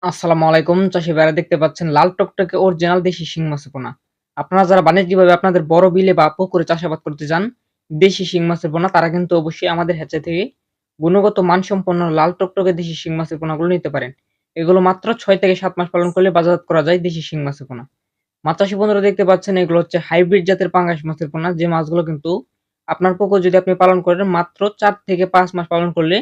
আসসালামু আলাইকুম। চাষী ভাইরা দেখতে পাচ্ছেন লাল টকটকে অরিজিনাল দেশি শিং মাছের পোনা। আপনারা যারা বাণিজ্যিকভাবে আপনাদের বড় বিলে বা পুকুরে চাষাবাদ করতে চান, দেশি শিং মাছের পোনা তারা কিন্তু অবশ্যই আমাদের হ্যাচারি থেকে গুণগত মানসম্পন্ন লাল টকটকে দেশি শিং মাছের পোনাগুলো নিতে পারেন। এগুলো মাত্র ৬ থেকে ৭ মাস পালন করলে বাজারজাত করা যায় দেশি শিং মাছের পোনা। মাছ চাষী বন্ধুরা দেখতে পাচ্ছেন এগুলো হচ্ছে হাইব্রিড জাতের পাঙ্গাস মাছের পোনা। যে মাছগুলো কিন্তু আপনার পুকুর যদি আপনি পালন করেন মাত্র ৪ থেকে ৫ মাস পালন করলে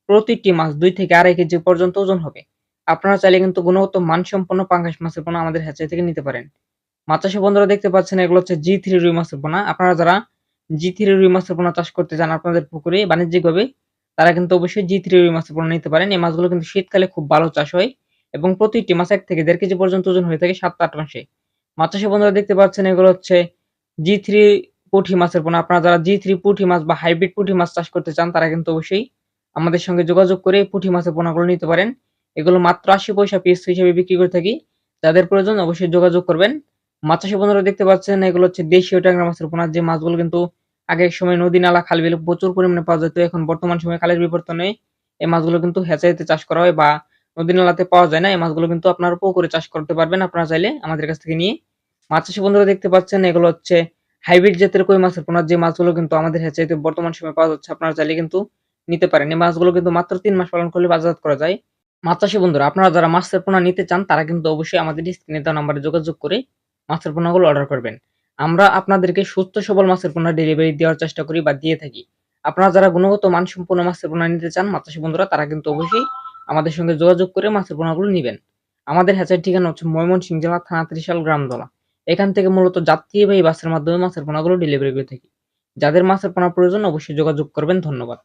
প্রতিটি মাছ ২ থেকে ২.৫ কেজি পর্যন্ত ওজন হবে। আপনারা চাইলে কিন্তু গুণগত মানসম্পন্ন পাঙ্গাস মাছের পোনা আমাদের হ্যাচারি থেকে নিতে পারেন। মাছ চাষী বন্ধুরা দেখতে পাচ্ছেন এগুলো হচ্ছে জি3 রুই মাছের পোনা। আপনারা যারা জি3 রুই মাছের পোনা চাষ করতে চান আপনাদের পুকুরে বাণিজ্যিকভাবে, তারা কিন্তু অবশ্যই জি3 রুই মাছের পোনা নিতে পারেন। এই মাছগুলো কিন্তু শীতকালে খুব ভালো চাষ হয় এবং প্রতিটি মাছ ১ থেকে ১.৫ কেজি পর্যন্ত ওজন হয়ে থাকে ৭-৮ মাসে। মাছ চাষী বন্ধুরা দেখতে পাচ্ছেন এগুলো হচ্ছে জি3 পুঁটি মাছের পোনা। আপনারা যারা জি3 পুঁটি মাছ বা হাইব্রিড পুঁটি মাছ চাষ করতে চান তারা কিন্তু অবশ্যই আমাদের সঙ্গে যোগাযোগ করে পুঁটি মাছের পোনাগুলো নিতে পারেন। এগুলো মাত্র ৮০ পয়সা পিস হিসেবে বিক্রি করে থাকি। যাদের প্রয়োজন অবশ্যই যোগাযোগ করবেন। মাছ চাষী বন্ধুরা দেখতে পাচ্ছেন এগুলো হচ্ছে দেশীয় ট্যাংরা মাছের পোনা। যে মাছগুলো কিন্তু আগে এক সময় নদী, নালা, খাল, বিলে প্রচুর পরিমাণে পাওয়া যেত। এখন বর্তমান সময়ে কালের বিবর্তনে এই মাছগুলো কিন্তু হ্যাচারিতে চাষ করা হয় বা নদী, নালাতে পাওয়া যায় না। এই মাছগুলো কিন্তু আপনারা পুকুরে চাষ করতে পারবেন আপনারা চাইলে আমাদের কাছ থেকে নিয়ে। মাছ চাষী বন্ধুরা দেখতে পাচ্ছেন এগুলো হচ্ছে হাইব্রিড জাতের কই মাছের পোনা। যে মাছগুলো কিন্তু আমাদের হ্যাচারিতে বর্তমান সময়ে পাওয়া যাচ্ছে আপনারা চাইলে কিন্তু নিতে পারেন। এই মাছগুলো কিন্তু মাত্র ৩ মাস পালন করলে বাজারজাত করা যায়। মাছ চাষী বন্ধুরা আপনারা যারা মাছের পোনা নিতে চান তারা কিন্তু অবশ্যই আমাদের স্ক্রিনে দেওয়া নাম্বারে যোগাযোগ করে মাছের পোনাগুলো অর্ডার করবেন। আমরা আপনাদেরকে সুস্থ সবল মাছের পোনা ডেলিভারি দেওয়ার চেষ্টা করি বা দিয়ে থাকি। আপনারা যারা গুণগত মানসম্পন্ন মাছের পোনা নিতে চান মাছ চাষী বন্ধুরা তারা কিন্তু অবশ্যই আমাদের সঙ্গে যোগাযোগ করে মাছের পোনাগুলো নিবেন। আমাদের হ্যাচারির ঠিকানা হচ্ছে ময়মনসিংহ জেলা থানা ত্রিশাল গ্রামদলা। এখান থেকে মূলত যাত্রীবাহী বাসের মাধ্যমে মাছের পোনাগুলো ডেলিভারি করে থাকি। যাদের মাছের পোনা প্রয়োজন অবশ্যই যোগাযোগ করবেন। ধন্যবাদ।